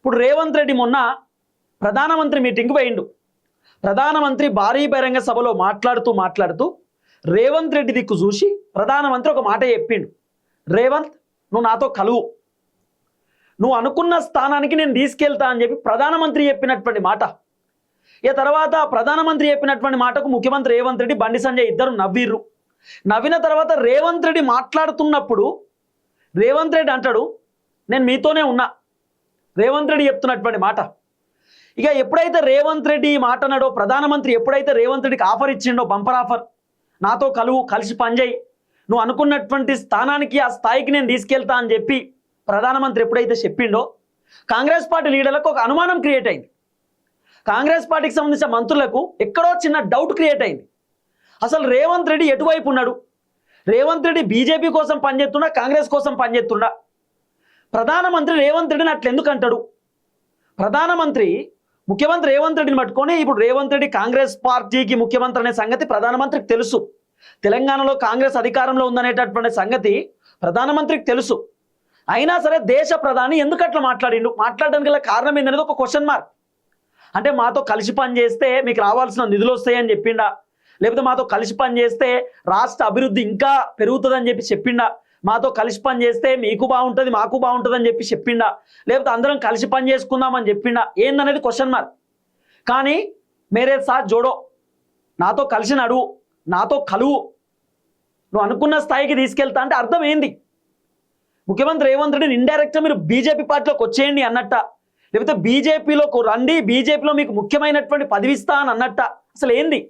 ఇప్పుడు రేవంత్ రెడ్డి మొన్న ప్రధానమంత్రి మీటింగ్కి పోయిండు. ప్రధానమంత్రి భారీ బహిరంగ సభలో మాట్లాడుతూ రేవంత్ రెడ్డి దిక్కు చూసి ప్రధానమంత్రి ఒక మాట చెప్పిండు. రేవంత్, నువ్వు నాతో కలువు, నువ్వు అనుకున్న స్థానానికి నేను తీసుకెళ్తా అని చెప్పి ప్రధానమంత్రి చెప్పినటువంటి మాట. ఇక తర్వాత ప్రధానమంత్రి చెప్పినటువంటి మాటకు ముఖ్యమంత్రి రేవంత్ రెడ్డి, బండి సంజయ్ ఇద్దరు నవ్విర్రు. నవ్విన తర్వాత రేవంత్ రెడ్డి మాట్లాడుతున్నప్పుడు రేవంత్ రెడ్డి అంటాడు, నేను మీతోనే ఉన్నా. రేవంత్ రెడ్డి చెప్తున్నటువంటి మాట. ఇక ఎప్పుడైతే రేవంత్ రెడ్డి ఈ మాట అన్నాడో, ప్రధానమంత్రి ఎప్పుడైతే రేవంత్ రెడ్డికి ఆఫర్ ఇచ్చిండో, బంపర్ ఆఫర్, నాతో కలువు, కలిసి పనిచేయి, నువ్వు అనుకున్నటువంటి స్థానానికి ఆ స్థాయికి నేను తీసుకెళ్తా అని చెప్పి ప్రధానమంత్రి ఎప్పుడైతే చెప్పిండో, కాంగ్రెస్ పార్టీ లీడర్లకు ఒక అనుమానం క్రియేట్ అయింది. కాంగ్రెస్ పార్టీకి సంబంధించిన మంత్రులకు ఎక్కడో చిన్న డౌట్ క్రియేట్ అయింది. అసలు రేవంత్ రెడ్డి ఎటువైపు ఉన్నాడు? రేవంత్ రెడ్డి బీజేపీ కోసం పనిచేస్తుండా, కాంగ్రెస్ కోసం పనిచేస్తుండా? ప్రధానమంత్రి రేవంత్ రెడ్డిని అట్లా ఎందుకు అంటాడు? ప్రధానమంత్రి ముఖ్యమంత్రి రేవంత్ రెడ్డిని పట్టుకొని, ఇప్పుడు రేవంత్ రెడ్డి కాంగ్రెస్ పార్టీకి ముఖ్యమంత్రి అనే సంగతి ప్రధానమంత్రికి తెలుసు. తెలంగాణలో కాంగ్రెస్ అధికారంలో ఉందనేటటువంటి సంగతి ప్రధానమంత్రికి తెలుసు. అయినా సరే దేశ ప్రధాని ఎందుకు అట్లా మాట్లాడిండు? మాట్లాడడానికి గల కారణం ఏందనేది ఒక క్వశ్చన్ మార్క్. అంటే మాతో కలిసి పని చేస్తే మీకు రావాల్సిన నిధులు వస్తాయని చెప్పిండా? లేకపోతే మాతో కలిసి పని చేస్తే రాష్ట్ర అభివృద్ధి ఇంకా పెరుగుతుందని చెప్పి చెప్పిండా? మాతో కలిసి పని చేస్తే మీకు బాగుంటుంది, మాకు బాగుంటుంది అని చెప్పి చెప్పిండా? లేకపోతే అందరం కలిసి పని చేసుకుందామని చెప్పిండా? ఏందనేది క్వశ్చన్ మార్క్. కానీ మేరే సాత్ జోడో, నాతో కలిసి నడువు, నాతో కలువు, నువ్వు అనుకున్న స్థాయికి తీసుకెళ్తా అంటే అర్థం ఏంది? ముఖ్యమంత్రి రేవంత్ రెడ్డిని ఇండైరెక్ట్గా మీరు బీజేపీ పార్టీలోకి వచ్చేయండి అన్నట్ట, లేకపోతే బీజేపీలోకి రండి, బీజేపీలో మీకు ముఖ్యమైనటువంటి పదవి ఇస్తా అని అన్నట్ట, అసలు ఏంది?